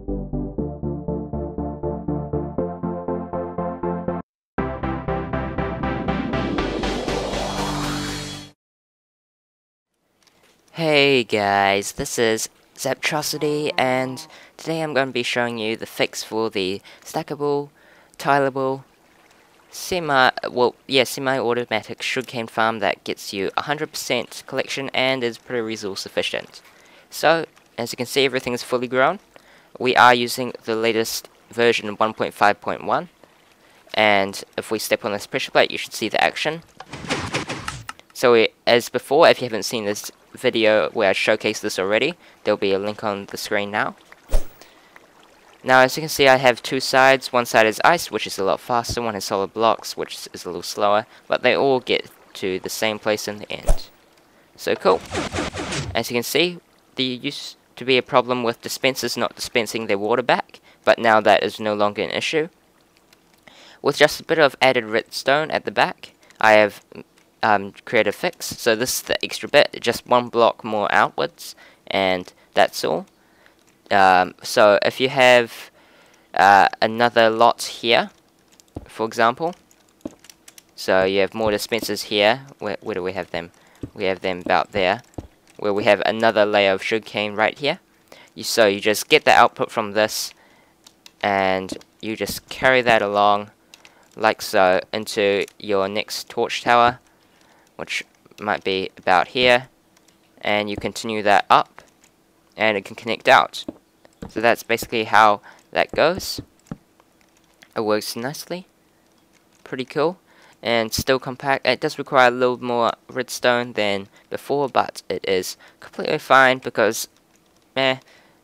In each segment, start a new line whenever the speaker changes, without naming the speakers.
Hey guys, this is Zaptrocity, and today I'm going to be showing you the fix for the stackable, tileable, semi-automatic sugarcane farm that gets you 100% collection and is pretty resource efficient. So, as you can see, everything is fully grown. We are using the latest version 1.5.1, and if we step on this pressure plate, you should see the action. So as before, if you haven't seen this video where I showcased this already, there'll be a link on the screen now. Now, as you can see, I have two sides. One side is ice, which is a lot faster. One is solid blocks, which is a little slower. But they all get to the same place in the end. So cool. As you can see, there used to be a problem with dispensers not dispensing their water back, but now that is no longer an issue. With just a bit of added redstone at the back, I have create a fix. So this is the extra bit, just one block more outwards, and that's all. So if you have another lot here, for example, so you have more dispensers here. Where do we have them? We have them about there, where we have another layer of sugarcane right here. So you just get the output from this, and you just carry that along like so into your next torch tower, which might be about here, and you continue that up, and it can connect out. So that's basically how that goes. It works nicely, pretty cool, and still compact. It does require a little more redstone than before, but it is completely fine because,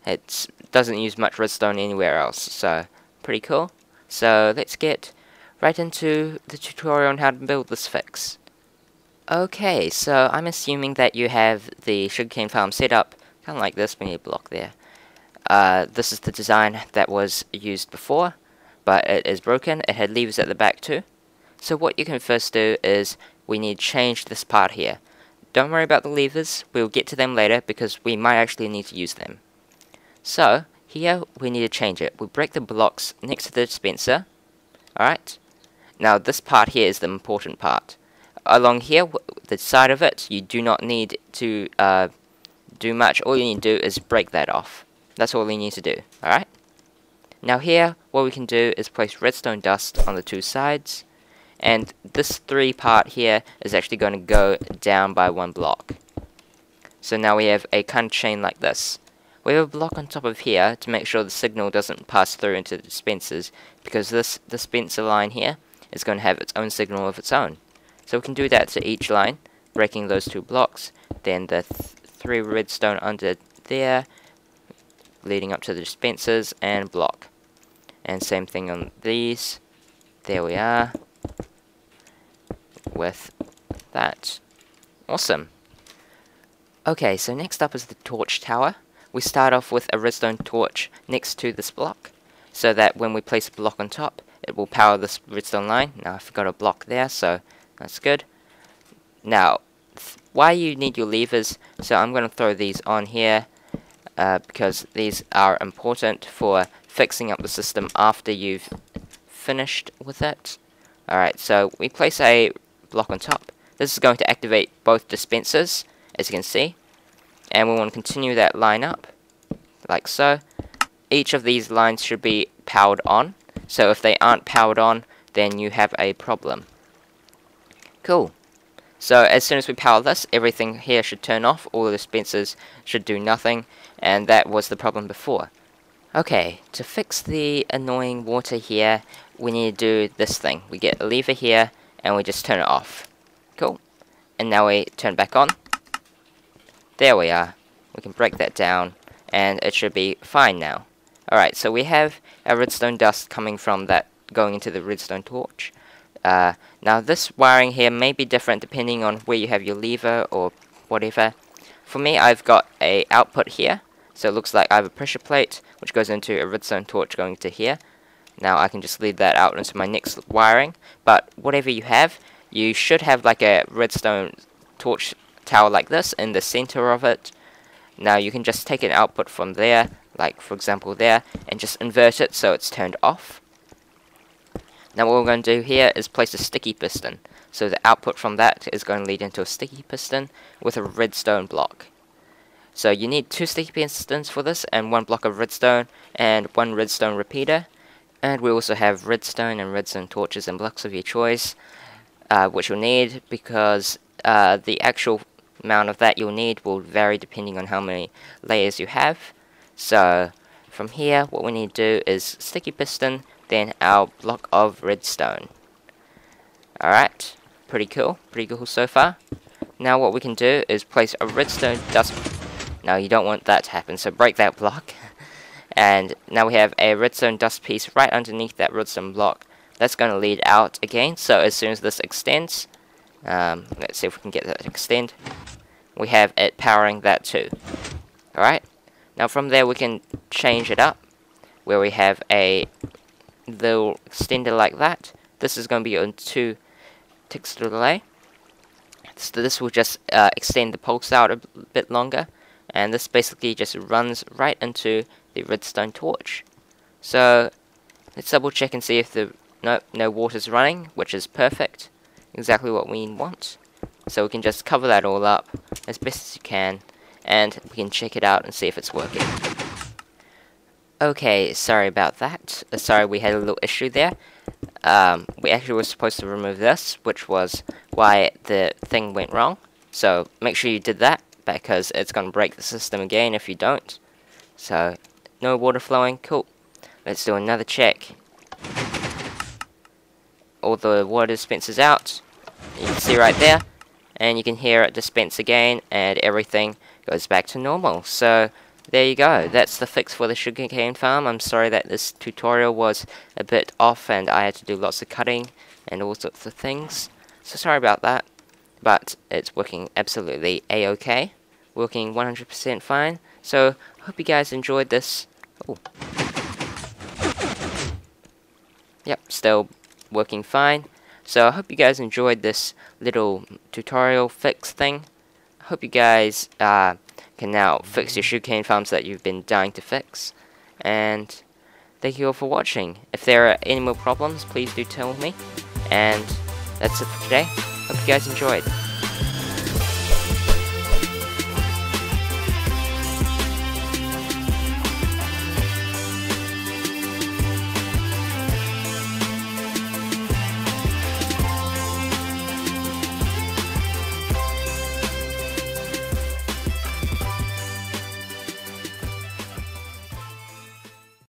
it doesn't use much redstone anywhere else, so pretty cool. So let's get right into the tutorial on how to build this fix. Okay, so I'm assuming that you have the sugarcane farm set up kind of like this. We need a block there. This is the design that was used before, but it is broken. It had levers at the back too. So what you can first do is we need to change this part here. Don't worry about the levers, we'll get to them later because we might actually need to use them. So here we need to change it. We break the blocks next to the dispenser. Alright, now this part here is the important part. Along here, the side of it, you do not need to do much. All you need to do is break that off. That's all you need to do, alright? Now here, what we can do is place redstone dust on the two sides, and this 3 part here is actually going to go down by 1 block. So now we have a kind of chain like this. We have a block on top of here to make sure the signal doesn't pass through into the dispensers, because this dispenser line here is going to have its own signal of its own. So we can do that to each line, breaking those 2 blocks, then the 3 redstone under there, leading up to the dispensers, and block. And same thing on these. There we are. With that. Awesome. Okay, so next up is the torch tower. We start off with a redstone torch next to this block, so that when we place a block on top, it will power this redstone line. Now I forgot a block there, so that's good. Now, why you need your levers, so I'm going to throw these on here, because these are important for fixing up the system after you've finished with it. Alright, so we place a block on top. This is going to activate both dispensers, as you can see, and we want to continue that line up, like so. Each of these lines should be powered on, so if they aren't powered on, then you have a problem. Cool. So as soon as we power this, everything here should turn off, all the dispensers should do nothing, and that was the problem before. Okay, to fix the annoying water here, we need to do this thing. We get a lever here, and we just turn it off. Cool. And now we turn it back on. There we are. We can break that down, and it should be fine now. Alright, so we have our redstone dust coming from that, going into the redstone torch. Now this wiring here may be different depending on where you have your lever or whatever. For me, I've got a output here, so it looks like I have a pressure plate which goes into a redstone torch going to here. Now I can just lead that out into my next wiring, but whatever you have, you should have like a redstone torch tower like this in the center of it. Now you can just take an output from there, like for example there, and just invert it so it's turned off. Now what we're going to do here is place a sticky piston. So the output from that is going to lead into a sticky piston with a redstone block. So you need 2 sticky pistons for this, and 1 block of redstone, and 1 redstone repeater. And we also have redstone and redstone torches and blocks of your choice, which you'll need because the actual amount of that you'll need will vary depending on how many layers you have. So from here, what we need to do is sticky piston, then our block of redstone. Alright, pretty cool so far. Now what we can do is place a redstone dust. Now you don't want that to happen, so break that block. And now we have a redstone dust piece right underneath that redstone block. That's going to lead out again, so as soon as this extends, let's see if we can get that to extend, we have it powering that too. Alright, now from there we can change it up, where we have a little extender like that. This is going to be on 2 ticks delay. So this will just extend the pulse out a bit longer, and this basically just runs right into the redstone torch. So let's double check and see if no water's running, which is perfect, exactly what we want. So we can just cover that all up as best as you can, and we can check it out and see if it's working. Okay, sorry about that. Sorry we had a little issue there. We actually were supposed to remove this, which was why the thing went wrong. So make sure you did that, because it's going to break the system again if you don't. So no water flowing, cool. Let's do another check. All the water dispenses out. You can see right there, and you can hear it dispense again, and everything goes back to normal. So there you go, that's the fix for the sugarcane farm. I'm sorry that this tutorial was a bit off and I had to do lots of cutting and all sorts of things. So sorry about that, but it's working absolutely a-okay. Working 100% fine. So I hope you guys enjoyed this. Ooh. Yep, still working fine. So I hope you guys enjoyed this little tutorial fix thing. I hope you guys can now fix your sugarcane farms that you've been dying to fix. And thank you all for watching. If there are any more problems, please do tell me. And that's it for today. Hope you guys enjoyed.